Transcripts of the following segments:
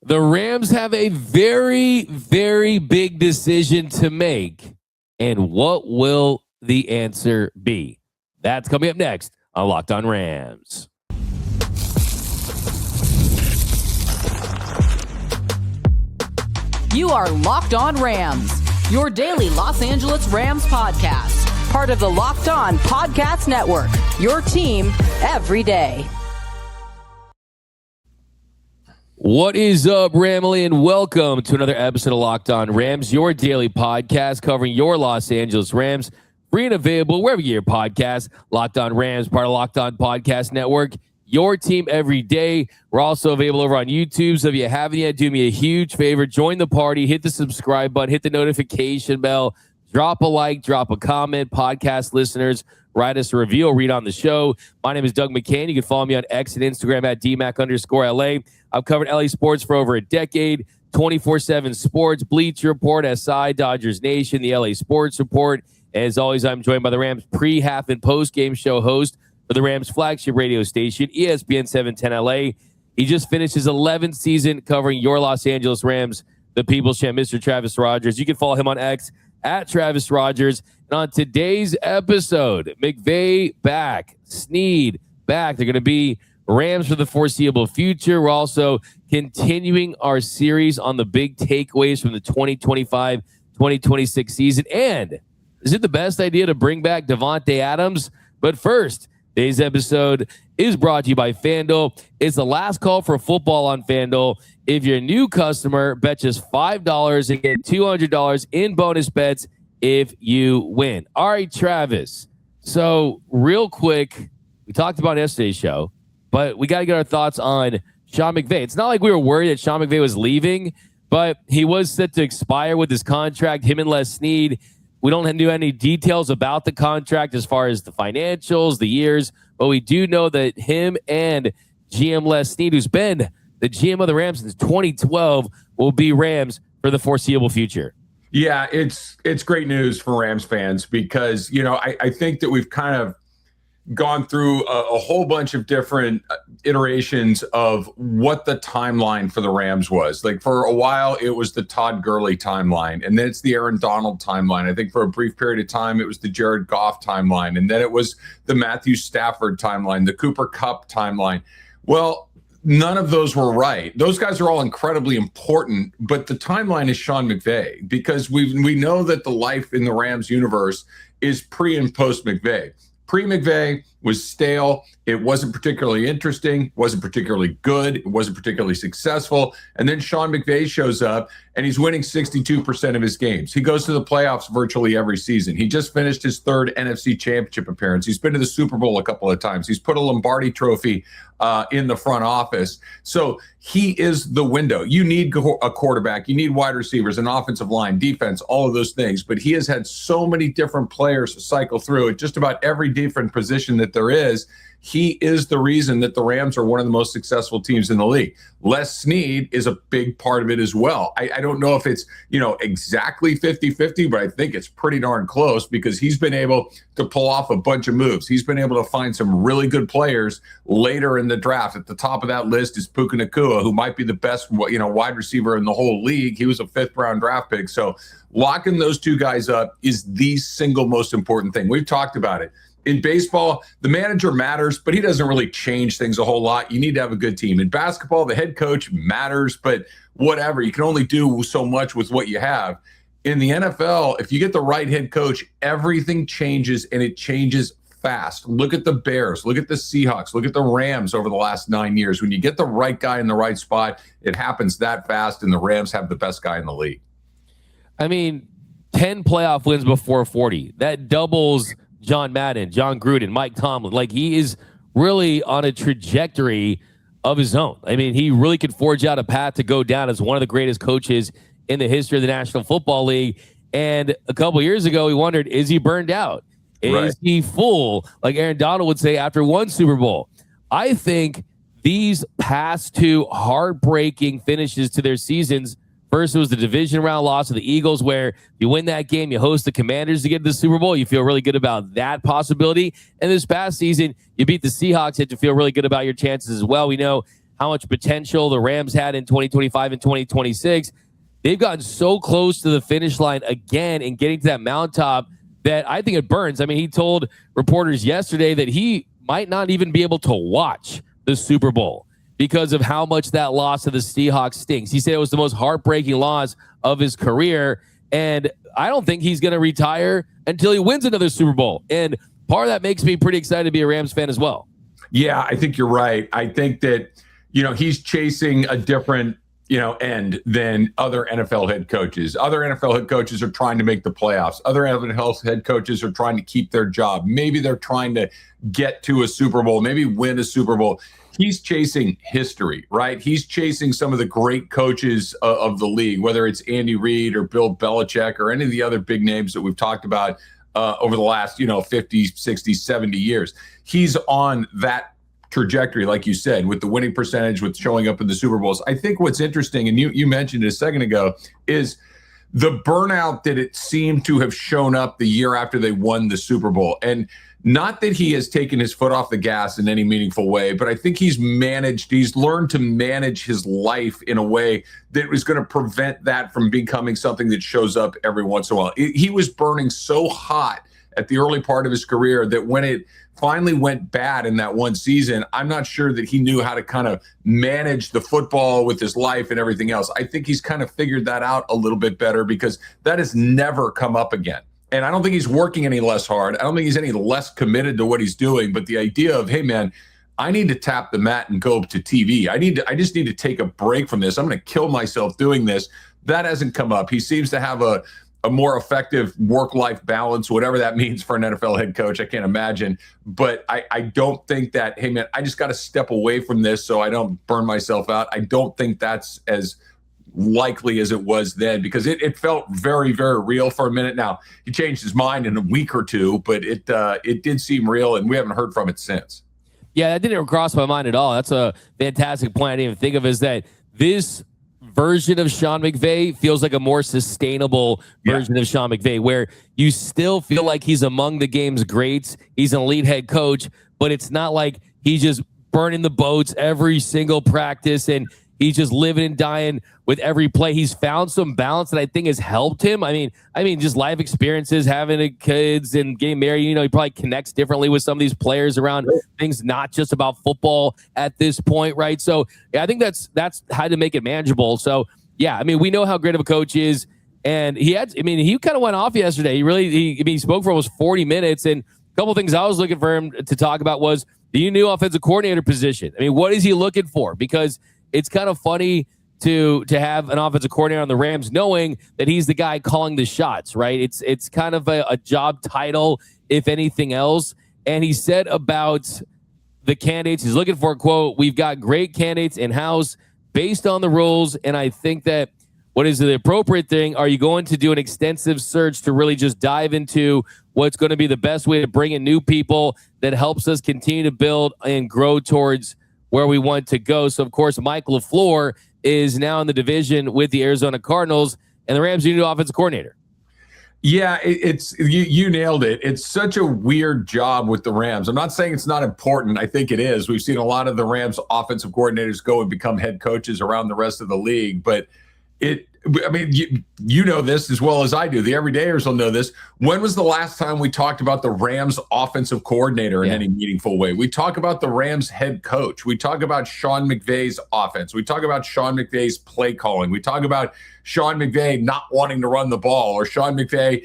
The Rams have a very, very big decision to make. And what will the answer be? That's coming up next on Locked On Rams. You are Locked On Rams, your daily Los Angeles Rams podcast. Part of the Locked On Podcast Network, your team every day. What is up, Ramily, and welcome to another episode of Locked On Rams, your daily podcast covering your Los Angeles Rams. Free and available wherever you get your podcast. Locked On Rams, part of Locked On Podcast Network, your team every day. We're also available over on YouTube, so if you haven't yet, do me a huge favor. Join the party, hit the subscribe button, hit the notification bell, drop a like, drop a comment. Podcast listeners, write us a review or read on the show. My name is Doug McCann. You can follow me on X and Instagram at DMAC_LA. I've covered LA sports for over a decade, 24/7 sports, Bleacher Report, SI, Dodgers Nation, the LA Sports Report. As always, I'm joined by the Rams pre, half, and post-game show host for the Rams flagship radio station, ESPN 710 LA. He just finished his 11th season covering your Los Angeles Rams, the People's Champ, Mr. Travis Rogers. You can follow him on X at Travis Rogers. And on today's episode, McVay back, Sneed back. They're going to be Rams for the foreseeable future. We're also continuing our series on the big takeaways from the 2025-2026 season. And is it the best idea to bring back Davante Adams? But first, today's episode is brought to you by FanDuel. It's the last call for football on FanDuel. If you're a new customer, bet just $5 and get $200 in bonus bets if you win. All right, Travis. So real quick, we talked about yesterday's show, but we got to get our thoughts on Sean McVay. It's not like we were worried that Sean McVay was leaving, but he was set to expire with his contract, him and Les Snead. We don't know any details about the contract as far as the financials, the years, but we do know that him and GM Les Snead, who's been the GM of the Rams since 2012, will be Rams for the foreseeable future. Yeah, it's great news for Rams fans because, I think that we've kind of gone through a whole bunch of different iterations of what the timeline for the Rams was. Like for a while, it was the Todd Gurley timeline, and then it's the Aaron Donald timeline. I think for a brief period of time, it was the Jared Goff timeline, and then it was the Matthew Stafford timeline, the Cooper Kupp timeline. Well, none of those were right. Those guys are all incredibly important, but the timeline is Sean McVay because we know that the life in the Rams universe is pre and post McVay. Pre-McVay was stale. It wasn't particularly interesting, wasn't particularly good, it wasn't particularly successful. And then Sean McVay shows up and he's winning 62% of his games. He goes to the playoffs virtually every season. He just finished his third NFC Championship appearance. He's been to the Super Bowl a couple of times. He's put a Lombardi trophy in the front office. So he is the window. You need a quarterback. You need wide receivers, an offensive line, defense, all of those things. But he has had so many different players cycle through at just about every different position that there is. He is the reason that the Rams are one of the most successful teams in the league. Les Snead is a big part of it as well. I don't know if it's, exactly 50-50, but I think it's pretty darn close because he's been able to pull off a bunch of moves. He's been able to find some really good players later in the draft. At the top of that list is Puka Nacua, who might be the best, wide receiver in the whole league. He was a 5th-round draft pick. So locking those two guys up is the single most important thing. We've talked about it. In baseball, the manager matters, but he doesn't really change things a whole lot. You need to have a good team. In basketball, the head coach matters, but whatever. You can only do so much with what you have. In the NFL, if you get the right head coach, everything changes, and it changes fast. Look at the Bears. Look at the Seahawks. Look at the Rams over the last 9 years. When you get the right guy in the right spot, it happens that fast, and the Rams have the best guy in the league. I mean, 10 playoff wins before 40. That doubles John Madden, John Gruden, Mike Tomlin. Like, he is really on a trajectory of his own. I mean, he really could forge out a path to go down as one of the greatest coaches in the history of the National Football League. And a couple of years ago, we wondered, is he burned out? Is he full? Like Aaron Donald would say after one Super Bowl. I think these past two heartbreaking finishes to their seasons. First, it was the division round loss to the Eagles, where you win that game, you host the Commanders to get to the Super Bowl. You feel really good about that possibility. And this past season, you beat the Seahawks, you had to feel really good about your chances as well. We know how much potential the Rams had in 2025 and 2026. They've gotten so close to the finish line again and getting to that mountaintop that I think it burns. I mean, he told reporters yesterday that he might not even be able to watch the Super Bowl because of how much that loss to the Seahawks stinks. He said it was the most heartbreaking loss of his career, and I don't think he's going to retire until he wins another Super Bowl. And part of that makes me pretty excited to be a Rams fan as well. Yeah, I think you're right. I think that, he's chasing a different, end than other NFL head coaches. Other NFL head coaches are trying to make the playoffs. Other NFL head coaches are trying to keep their job. Maybe they're trying to get to a Super Bowl, maybe win a Super Bowl. He's chasing history, right? He's chasing some of the great coaches of the league, whether it's Andy Reid or Bill Belichick or any of the other big names that we've talked about over the last, 50, 60, 70 years. He's on that trajectory, like you said, with the winning percentage, with showing up in the Super Bowls. I think what's interesting, and you mentioned it a second ago, is the burnout that it seemed to have shown up the year after they won the Super Bowl. And not that he has taken his foot off the gas in any meaningful way, but I think he's learned to manage his life in a way that was going to prevent that from becoming something that shows up every once in a while. He was burning so hot at the early part of his career that when it finally went bad in that one season, I'm not sure that he knew how to kind of manage the football with his life and everything else. I think he's kind of figured that out a little bit better because that has never come up again. And I don't think he's working any less hard. I don't think he's any less committed to what he's doing. But the idea of, hey, man, I need to tap the mat and go to TV. I just need to take a break from this. I'm going to kill myself doing this. That hasn't come up. He seems to have a more effective work-life balance, whatever that means for an NFL head coach. I can't imagine. But I don't think that, hey, man, I just got to step away from this so I don't burn myself out. I don't think that's as likely as it was then, because it felt very, very real for a minute. Now, he changed his mind in a week or two, but it did seem real, and we haven't heard from it since. Yeah, that didn't cross my mind at all. That's a fantastic point I didn't even think of, is that this version of Sean McVay feels like a more sustainable version of Sean McVay, where you still feel like he's among the game's greats. He's an elite head coach, but it's not like he's just burning the boats every single practice and he's just living and dying with every play. He's found some balance that I think has helped him. I mean, just life experiences, having kids and getting married. He probably connects differently with some of these players around things, not just about football at this point, right? So yeah, I think that's how to make it manageable. So yeah, I mean, we know how great of a coach he is, and he kind of went off yesterday. He spoke for almost 40 minutes, and a couple of things I was looking for him to talk about was the new offensive coordinator position. I mean, what is he looking for? Because it's kind of funny to have an offensive coordinator on the Rams knowing that he's the guy calling the shots, right? It's kind of a job title, if anything else. And he said about the candidates, he's looking for a quote, "We've got great candidates in-house based on the rules, and I think that what is the appropriate thing? Are you going to do an extensive search to really just dive into what's going to be the best way to bring in new people that helps us continue to build and grow towards where we want to go?" So, of course, Mike LaFleur is now in the division with the Arizona Cardinals, and the Rams need a new offensive coordinator. Yeah, it's you nailed it. It's such a weird job with the Rams. I'm not saying it's not important. I think it is. We've seen a lot of the Rams offensive coordinators go and become head coaches around the rest of the league, but you know this as well as I do. The everydayers will know this. When was the last time we talked about the Rams offensive coordinator in any meaningful way? We talk about the Rams head coach. We talk about Sean McVay's offense. We talk about Sean McVay's play calling. We talk about Sean McVay not wanting to run the ball, or Sean McVay,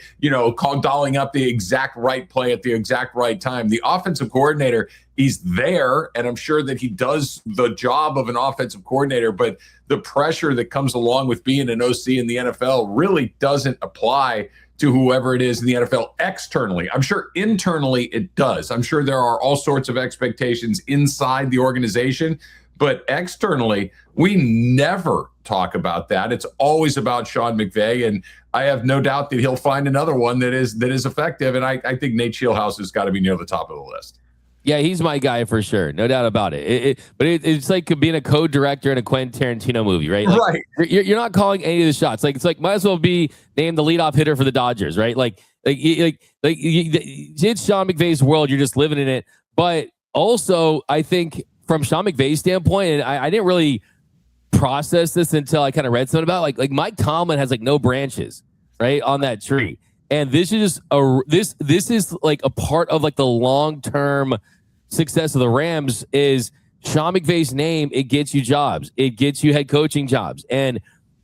dialing up the exact right play at the exact right time. The offensive coordinator, he's there, and I'm sure that he does the job of an offensive coordinator, but the pressure that comes along with being an OC in the NFL really doesn't apply to whoever it is in the NFL externally. I'm sure internally it does. I'm sure there are all sorts of expectations inside the organization, but externally, we never talk about that. It's always about Sean McVay, and I have no doubt that he'll find another one that is effective, and I think Nate Scheelhaus has got to be near the top of the list. Yeah, he's my guy for sure. No doubt about it. But it's like being a co-director in a Quentin Tarantino movie, right? Like, right. You're not calling any of the shots. It's like might as well be named the leadoff hitter for the Dodgers, right? It's Sean McVay's world. You're just living in it. But also, I think from Sean McVay's standpoint, and I didn't really process this until I kind of read something about like Mike Tomlin has like no branches, right, on that tree. And this is just this is like a part of like the long-term success of the Rams is Sean McVay's name. It gets you jobs. It gets you head coaching jobs. And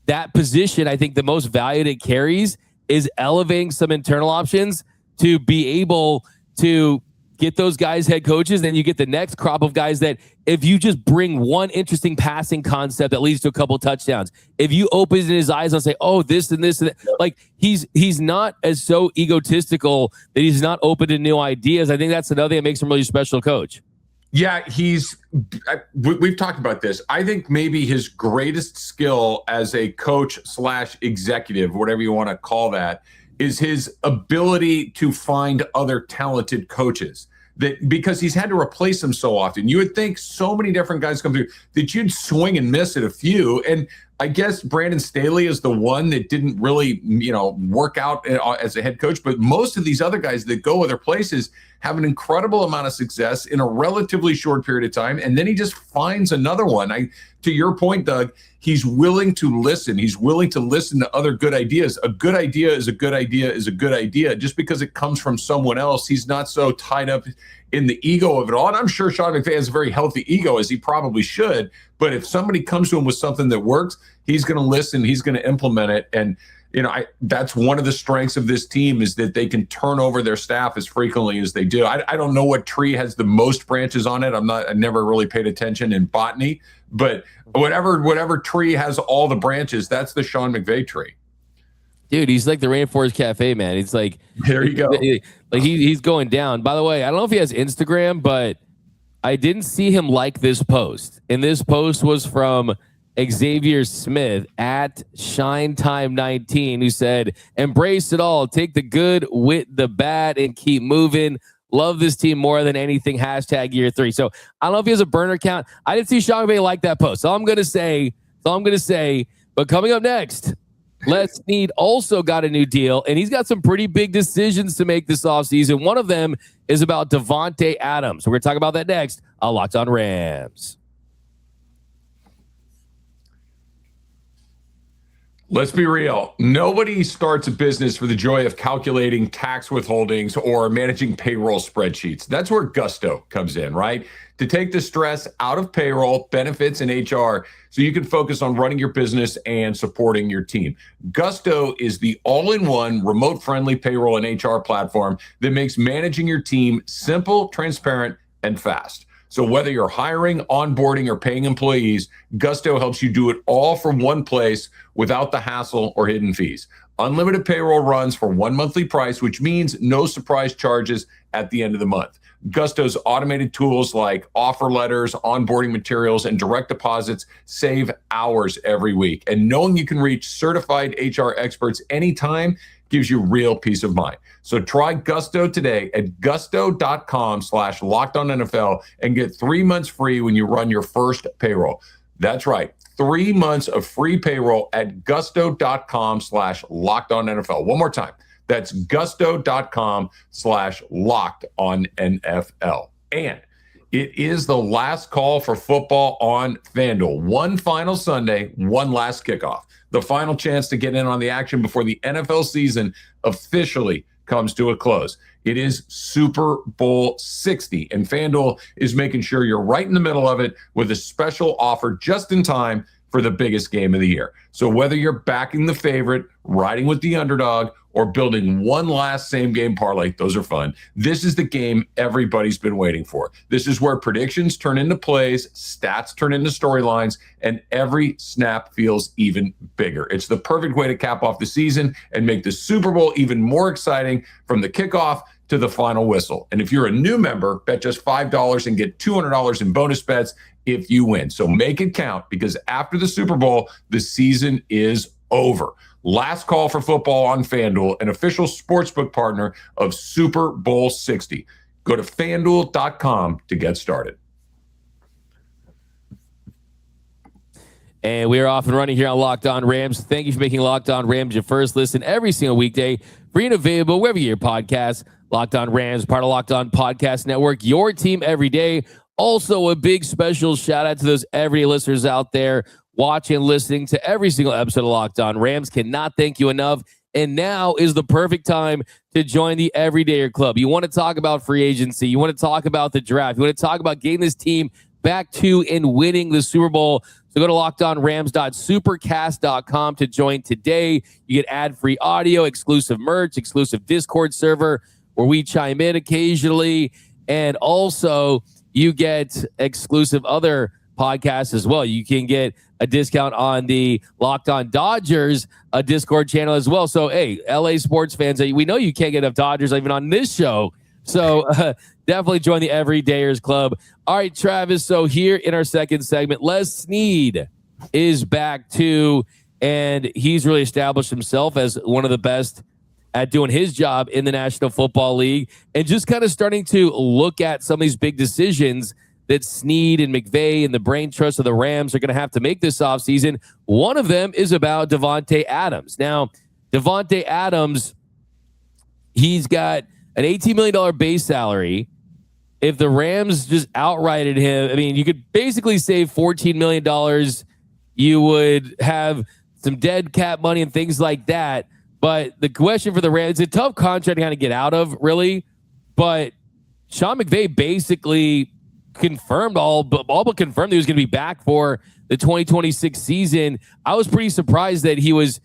that position, I think the most value it carries is elevating some internal options to be able to get those guys head coaches. Then you get the next crop of guys that if you just bring one interesting passing concept that leads to a couple of touchdowns, if you open his eyes and say, oh, this and this, and that, like he's not as so egotistical that he's not open to new ideas. I think that's another thing that makes him a really special coach. Yeah, we've talked about this. I think maybe his greatest skill as a coach / executive, whatever you want to call that, is his ability to find other talented coaches. That because he's had to replace them so often. You would think so many different guys come through that you'd swing and miss at a few. And I guess Brandon Staley is the one that didn't really, work out as a head coach. But most of these other guys that go other places have an incredible amount of success in a relatively short period of time. And then he just finds another one. To your point, Doug, he's willing to listen. He's willing to listen to other good ideas. A good idea is a good idea is a good idea. Just because it comes from someone else, he's not so tied up in the ego of it all. And I'm sure Sean McVay has a very healthy ego, as he probably should. But if somebody comes to him with something that works, he's going to listen. He's going to implement it. And that's one of the strengths of this team is that they can turn over their staff as frequently as they do. I don't know what tree has the most branches on it. I never really paid attention in botany, but whatever tree has all the branches, that's the Sean McVay tree. Dude, he's like the Rainforest Cafe, man. It's like, there you go. Like he's going down. By the way, I don't know if he has Instagram, but I didn't see him like this post. And this post was from Xavier Smith at ShineTime19, who said, embrace it all. Take the good with the bad and keep moving. Love this team more than anything. Hashtag year 3. So I don't know if he has a burner account. I didn't see Sean McVay like that post. So I'm going to say. But coming up next, Les Sneed also got a new deal, and he's got some pretty big decisions to make this offseason. One of them is about Davante Adams. We're going to talk about that next on Locked On Rams. Let's be real. Nobody starts a business for the joy of calculating tax withholdings or managing payroll spreadsheets. That's where Gusto comes in, right? To take the stress out of payroll, benefits, and HR so you can focus on running your business and supporting your team. Gusto is the all-in-one remote-friendly payroll and HR platform that makes managing your team simple, transparent, and fast. So whether you're hiring, onboarding, or paying employees, Gusto helps you do it all from one place without the hassle or hidden fees. Unlimited payroll runs for one monthly price, which means no surprise charges at the end of the month. Gusto's automated tools like offer letters, onboarding materials, and direct deposits save hours every week. And knowing you can reach certified HR experts anytime gives you real peace of mind. So try Gusto today at gusto.com/LockedOnNFL and get 3 months free when you run your first payroll. That's right. 3 months of free payroll at gusto.com/LockedOnNFL. One more time. That's gusto.com/LockedOnNFL. And it is the last call for football on FanDuel. One final Sunday, one last kickoff. The final chance to get in on the action before the NFL season officially comes to a close. It is Super Bowl 60, and FanDuel is making sure you're right in the middle of it with a special offer just in time for the biggest game of the year. So whether you're backing the favorite, riding with the underdog, or building one last same-game parlay, those are fun. This is the game everybody's been waiting for. This is where predictions turn into plays, stats turn into storylines, and every snap feels even bigger. It's the perfect way to cap off the season and make the Super Bowl even more exciting from the kickoff to the final whistle. And if you're a new member, bet just $5 and get $200 in bonus bets if you win. So make it count, because after the Super Bowl, the season is over. Last call for football on FanDuel, an official sportsbook partner of Super Bowl 60. Go to FanDuel.com to get started. And we are off and running here on Locked On Rams. Thank you for making Locked On Rams your first listen every single weekday. Free and available wherever you get your podcasts. Locked On Rams, part of Locked On Podcast Network. Your team every day. Also, a big special shout out to those everyday listeners out there watching and listening to every single episode of Locked On Rams. Cannot thank you enough. And now is the perfect time to join the Everydayer Club. You want to talk about free agency. You want to talk about the draft. You want to talk about getting this team back to and winning the Super Bowl. So go to lockedonrams.supercast.com to join today. You get ad-free audio, exclusive merch, exclusive Discord server where we chime in occasionally. And also you get exclusive other podcasts as well. You can get a discount on the Locked On Dodgers Discord channel as well. So, hey, LA sports fans, we know you can't get enough Dodgers even on this show. So definitely join the Everydayers Club. All right, Travis. So here in our second segment, Les Sneed is back too, and he's really established himself as one of the best at doing his job in the National Football League and just kind of starting to look at some of these big decisions that Sneed and McVay and the brain trust of the Rams are going to have to make this offseason. One of them is about Davante Adams. Now, Davante Adams, he's got an $18 million base salary. If the Rams just outrighted him, I mean, you could basically save $14 million. You would have some dead cap money and things like that. But the question for the Rams, it's a tough contract to kind of get out of, really. But Sean McVay basically confirmed all but confirmed that he was going to be back for the 2026 season. I was pretty surprised that he was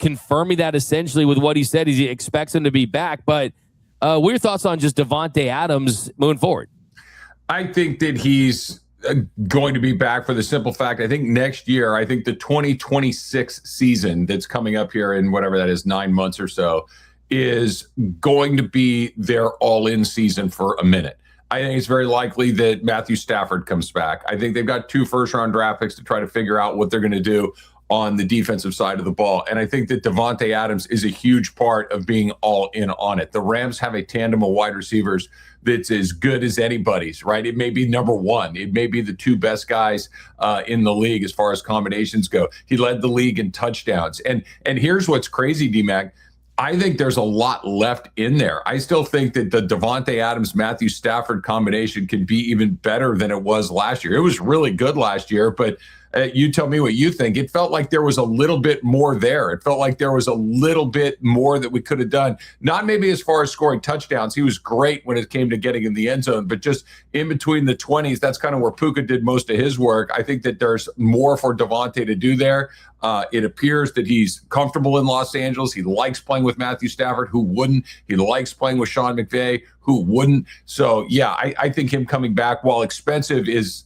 confirming that essentially with what he said. He expects him to be back. But what are your thoughts on just Davante Adams moving forward? I think that he's going to be back for the simple fact, I think next year, I think the 2026 season that's coming up here in whatever that is, 9 months or so, is going to be their all-in season for a minute. I think it's very likely that Matthew Stafford comes back. I think they've got 2 first-round draft picks to try to figure out what they're going to do on the defensive side of the ball. And I think that Davante Adams is a huge part of being all in on it. The Rams have a tandem of wide receivers that's as good as anybody's, right? It may be number one. It may be the 2 best guys in the league as far as combinations go. He led the league in touchdowns. And here's what's crazy, D-Mac. I think there's a lot left in there. I still think that the Davante Adams, Matthew Stafford combination can be even better than it was last year. It was really good last year, but you tell me what you think. It felt like there was a little bit more there. It felt like there was a little bit more that we could have done. Not maybe as far as scoring touchdowns. He was great when it came to getting in the end zone, but just in between the 20s, that's kind of where Puka did most of his work. I think that there's more for Davante to do there. It appears that he's comfortable in Los Angeles. He likes playing with Matthew Stafford, who wouldn't. He likes playing with Sean McVay, who wouldn't. So, yeah, I think him coming back, while expensive, is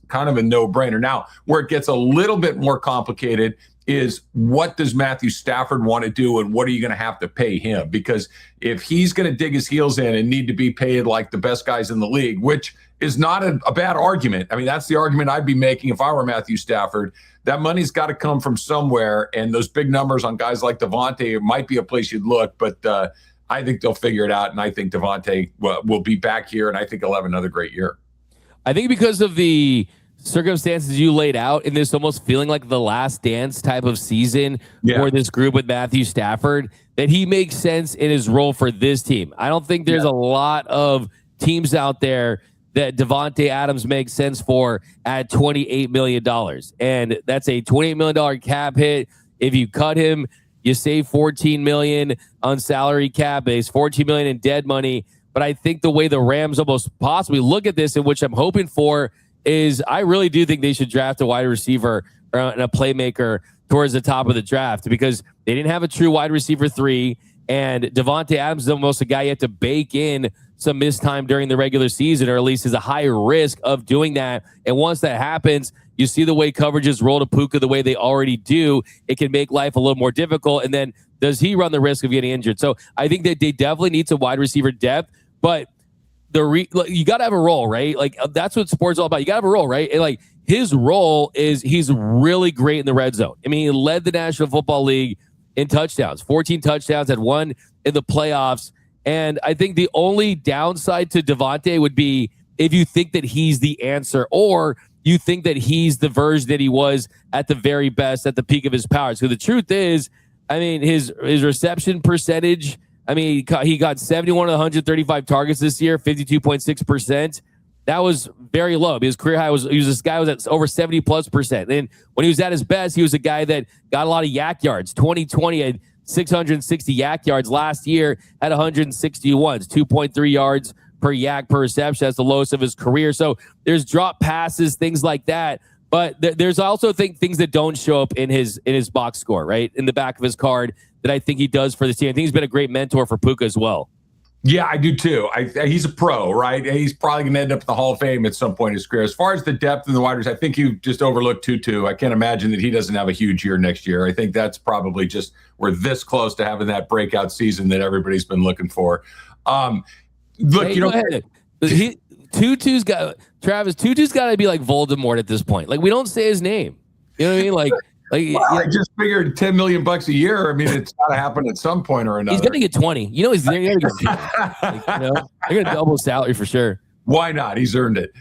kind of a no-brainer. Now, where it gets a little bit more complicated is what does Matthew Stafford want to do and what are you going to have to pay him? Because if he's going to dig his heels in and need to be paid like the best guys in the league, which is not a bad argument. I mean, that's the argument I'd be making if I were Matthew Stafford. That money's got to come from somewhere, and those big numbers on guys like Davante might be a place you'd look, but I think they'll figure it out, and I think Davante will be back here, and I think he'll have another great year. I think because of the circumstances you laid out in this almost feeling like the last dance type of season for this group with Matthew Stafford, that he makes sense in his role for this team. I don't think there's a lot of teams out there that Davante Adams makes sense for at $28 million. And that's a $28 million cap hit. If you cut him, you save $14 million on salary cap base, $14 million in dead money. But I think the way the Rams almost possibly look at this, and which I'm hoping for, is I really do think they should draft a wide receiver and a playmaker towards the top of the draft, because they didn't have a true wide receiver 3. And Davante Adams is almost a guy you have to bake in some missed time during the regular season, or at least is a high risk of doing that. And once that happens, you see the way coverages roll to Puka the way they already do. It can make life a little more difficult. And then does he run the risk of getting injured? So I think that they definitely need some wide receiver depth, but you got to have a role, right? Like, that's what sports is all about. You got to have a role, right? And like, his role is he's really great in the red zone. I mean, he led the National Football League in touchdowns, 14 touchdowns, had 1 in the playoffs. And I think the only downside to Davante would be if you think that he's the answer, or you think that he's the version that he was at the very best, at the peak of his powers. So the truth is, I mean, his reception percentage, I mean, he got 71 of 135 targets this year, 52.6%. that was very low. His career high was this guy was at over 70+%. Then when he was at his best, he was a guy that got a lot of yak yards. 2020 had 660 yak yards. Last year had 161, 2.3 yards per yak per reception. That's the lowest of his career. So there's drop passes, things like that. But there's also things that don't show up in his box score, right? In the back of his card that I think he does for the team. I think he's been a great mentor for Puka as well. Yeah, I do too. He's a pro, right? He's probably going to end up in the Hall of Fame at some point in his career. As far as the depth in the wide receivers, I think you just overlooked Tutu. I can't imagine that he doesn't have a huge year next year. I think that's probably just we're this close to having that breakout season that everybody's been looking for. Look, hey, Tutu's got to be like Voldemort at this point. Like, we don't say his name. You know what I mean? I just figured $10 million a year. I mean, it's got to happen at some point or another. He's going to get 20. You know, he's going to get they're going to double his salary for sure. Why not? He's earned it.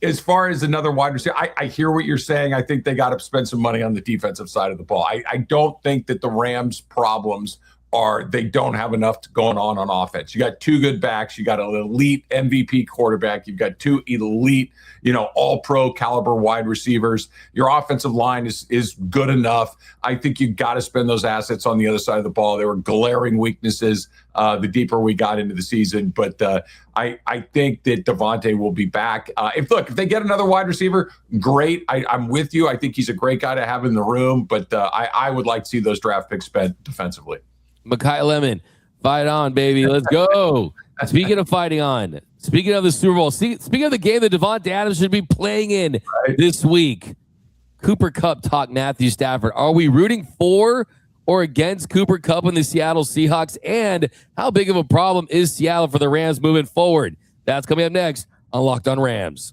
As far as another wide receiver, I hear what you're saying. I think they got to spend some money on the defensive side of the ball. I don't think that the Rams' problems are they don't have enough going on offense. You got two good backs. You got an elite MVP quarterback. You've got two elite, all-pro caliber wide receivers. Your offensive line is good enough. I think you got to spend those assets on the other side of the ball. There were glaring weaknesses the deeper we got into the season. But I think that Davante will be back. If they get another wide receiver, great. I'm with you. I think he's a great guy to have in the room. But I would like to see those draft picks spent defensively. Makai Lemon, fight on, baby. Let's go. Speaking of fighting on, speaking of the Super Bowl, speaking of the game that Devante Adams should be playing in this week, Cooper Kupp talk Matthew Stafford. Are we rooting for or against Cooper Kupp and the Seattle Seahawks? And how big of a problem is Seattle for the Rams moving forward? That's coming up next on Locked on Rams.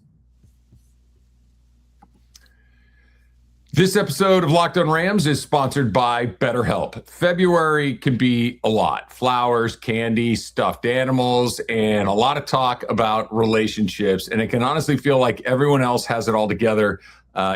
This episode of Locked on Rams is sponsored by BetterHelp. February can be a lot. Flowers, candy, stuffed animals, and a lot of talk about relationships. And it can honestly feel like everyone else has it all together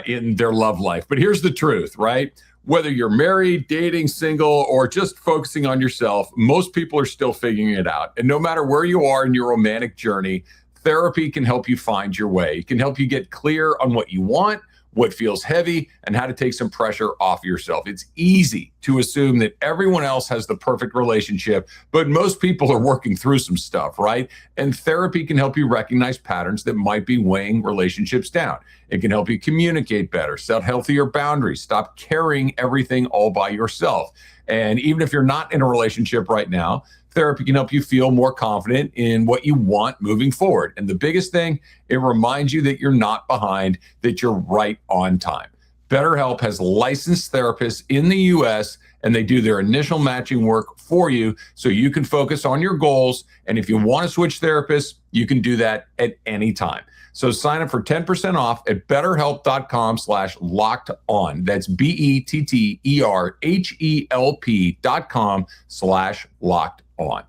in their love life. But here's the truth, right? Whether you're married, dating, single, or just focusing on yourself, most people are still figuring it out. And no matter where you are in your romantic journey, therapy can help you find your way. It can help you get clear on what you want, what feels heavy, and how to take some pressure off yourself. It's easy to assume that everyone else has the perfect relationship, but most people are working through some stuff, right? And therapy can help you recognize patterns that might be weighing relationships down. It can help you communicate better, set healthier boundaries, stop carrying everything all by yourself. And even if you're not in a relationship right now, therapy can help you feel more confident in what you want moving forward. And the biggest thing, it reminds you that you're not behind, that you're right on time. BetterHelp has licensed therapists in the U.S., and they do their initial matching work for you so you can focus on your goals. And if you want to switch therapists, you can do that at any time. So sign up for 10% off at betterhelp.com/locked-on. That's BETTERHELP.com/locked-on.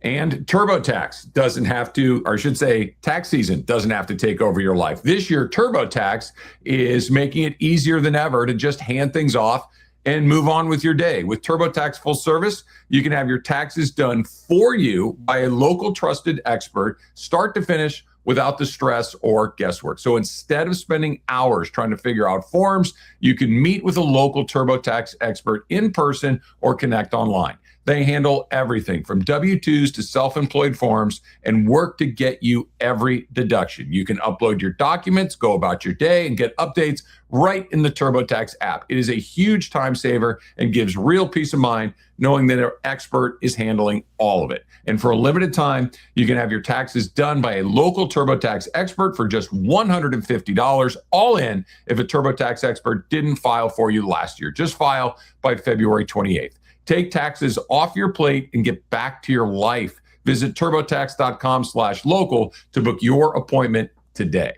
And TurboTax doesn't have to, or I should say, tax season doesn't have to take over your life. This year, TurboTax is making it easier than ever to just hand things off and move on with your day. With TurboTax Full Service, you can have your taxes done for you by a local trusted expert, start to finish, without the stress or guesswork. So instead of spending hours trying to figure out forms, you can meet with a local TurboTax expert in person or connect online. They handle everything from W-2s to self-employed forms and work to get you every deduction. You can upload your documents, go about your day, and get updates right in the TurboTax app. It is a huge time saver and gives real peace of mind knowing that an expert is handling all of it. And for a limited time, you can have your taxes done by a local TurboTax expert for just $150 all in if a TurboTax expert didn't file for you last year. Just file by February 28th. Take taxes off your plate and get back to your life. Visit TurboTax.com/local to book your appointment today.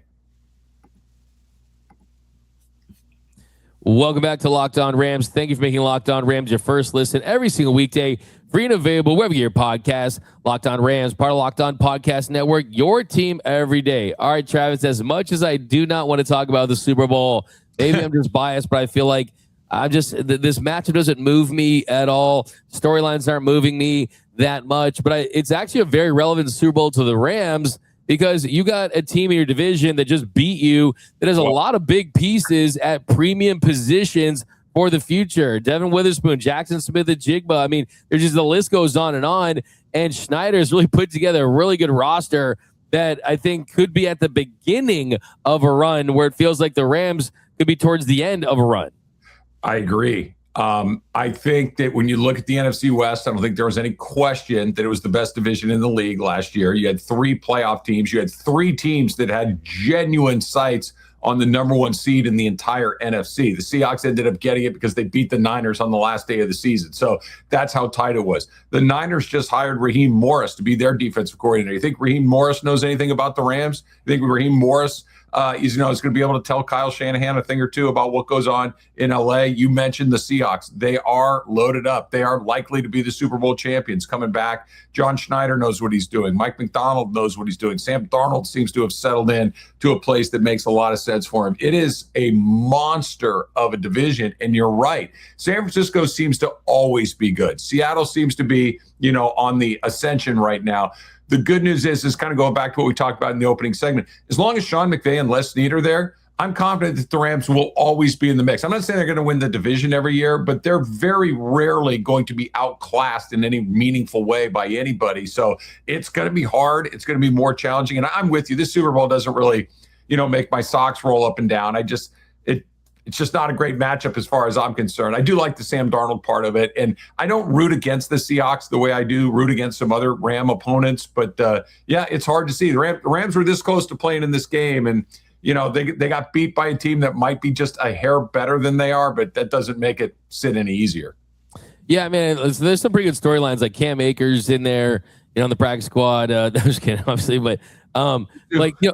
Welcome back to Locked on Rams. Thank you for making Locked on Rams your first listen every single weekday. Free and available wherever you get your podcast. Locked on Rams, part of Locked on Podcast Network, your team every day. All right, Travis, as much as I do not want to talk about the Super Bowl, maybe I'm just biased, but I feel like this matchup doesn't move me at all. Storylines aren't moving me that much, but it's actually a very relevant Super Bowl to the Rams because you got a team in your division that just beat you that has a lot of big pieces at premium positions for the future. Devin Witherspoon, Jackson Smith-Njigba. I mean, there's just the list goes on. And Schneider's really put together a really good roster that I think could be at the beginning of a run where it feels like the Rams could be towards the end of a run. I agree. I think that when you look at the NFC West, I don't think there was any question that it was the best division in the league last year. You had 3 playoff teams. You had 3 teams that had genuine sights on the number 1 seed in the entire NFC. The Seahawks ended up getting it because they beat the Niners on the last day of the season. So that's how tight it was. The Niners just hired Raheem Morris to be their defensive coordinator. You think Raheem Morris knows anything about the Rams? You think Raheem Morris is going to be able to tell Kyle Shanahan a thing or two about what goes on in LA? You mentioned the Seahawks. They are loaded up. They are likely to be the Super Bowl champions coming back. John Schneider knows what he's doing. Mike McDonald knows what he's doing. Sam Darnold seems to have settled in to a place that makes a lot of sense for him. It is a monster of a division, and you're right. San Francisco seems to always be good. Seattle seems to be, on the ascension right now. The good news is kind of going back to what we talked about in the opening segment. As long as Sean McVay and Les Snead are there, I'm confident that the Rams will always be in the mix. I'm not saying they're going to win the division every year, but they're very rarely going to be outclassed in any meaningful way by anybody. So it's going to be hard. It's going to be more challenging. And I'm with you. This Super Bowl doesn't really, make my socks roll up and down. It's just not a great matchup as far as I'm concerned. I do like the Sam Darnold part of it, and I don't root against the Seahawks the way I do root against some other Ram opponents. But it's hard to see. The Rams were this close to playing in this game, and they got beat by a team that might be just a hair better than they are, but that doesn't make it sit any easier. Yeah, man. There's some pretty good storylines like Cam Akers in there, on the practice squad. I'm just kidding, obviously, but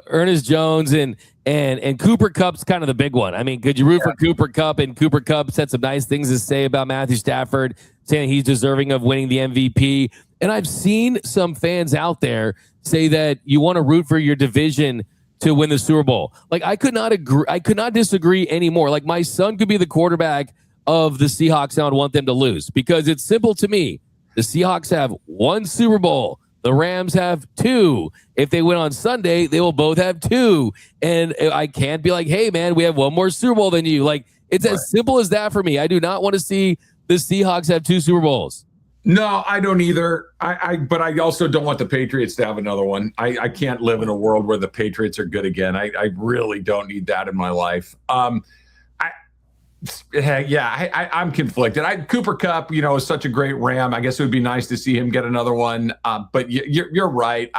Ernest Jones and Cooper Kupp's kind of the big one. I mean, could you root for Cooper Kupp? And Cooper Kupp said some nice things to say about Matthew Stafford, saying he's deserving of winning the MVP. And I've seen some fans out there say that you want to root for your division to win the Super Bowl. Like, I could not agree. I could not disagree anymore. Like, my son could be the quarterback of the Seahawks, and I would want them to lose because it's simple to me. The Seahawks have 1 Super Bowl. The Rams have 2. If they win on Sunday, they will both have 2. And I can't be like, hey, man, we have 1 more Super Bowl than you. Like, it's as simple as that for me. I do not want to see the Seahawks have 2 Super Bowls. No, I don't either. But I also don't want the Patriots to have another one. I can't live in a world where the Patriots are good again. I really don't need that in my life. I'm conflicted. Cooper Kupp, is such a great Ram. I guess it would be nice to see him get another one. But you're right.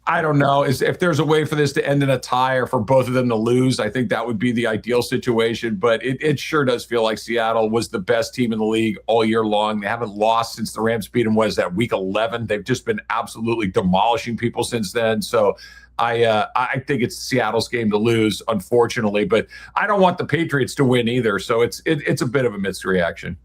I don't know. If there's a way for this to end in a tie or for both of them to lose, I think that would be the ideal situation. But it sure does feel like Seattle was the best team in the league all year long. They haven't lost since the Rams beat them. What is that, week 11? They've just been absolutely demolishing people since then. So I think it's Seattle's game to lose, unfortunately, but I don't want the Patriots to win either. So it's a bit of a mixed reaction.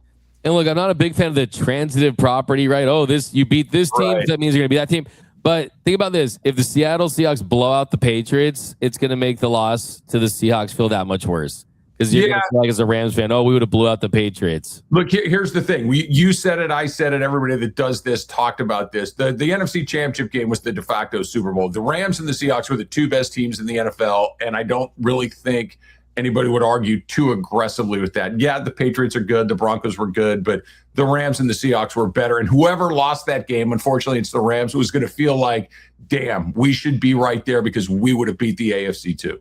And look, I'm not a big fan of the transitive property, right? Oh, you beat this team, right. That means you're going to be that team. But think about this. If the Seattle Seahawks blow out the Patriots, it's going to make the loss to the Seahawks feel that much worse. Because you're going to feel like as a Rams fan, we would have blew out the Patriots. Look, here's the thing. You said it, I said it, everybody that does this talked about this. The NFC Championship game was the de facto Super Bowl. The Rams and the Seahawks were the 2 best teams in the NFL, and I don't really think anybody would argue too aggressively with that. Yeah, the Patriots are good. The Broncos were good, but the Rams and the Seahawks were better. And whoever lost that game, unfortunately, it's the Rams, was going to feel like, damn, we should be right there because we would have beat the AFC too.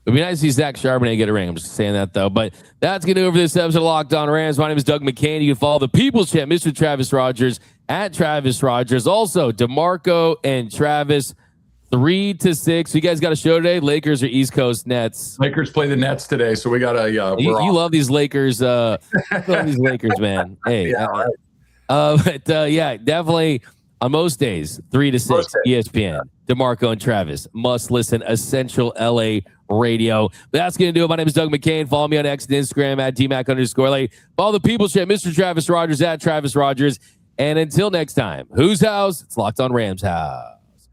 It'd be nice to see Zach Charbonnet get a ring. I'm just saying that, though. But that's going to do it for this episode of Locked On Rams. My name is Doug McCain. You can follow the People's Champ, Mr. Travis Rogers, at Travis Rogers. Also, DeMarco and Travis, 3-6. You guys got a show today? Lakers or East Coast Nets? Lakers play the Nets today, so we got to you love these Lakers. Love these Lakers, man. Hey. Definitely on most days, 3-6, ESPN. DeMarco and Travis, must listen, Essential LA Radio. That's going to do it. My name is Doug McCain. Follow me on X and Instagram at DMAC_LA. Follow the People's Champ, Mr. Travis Rogers, at Travis Rogers. And until next time, whose house? It's Locked On Rams House.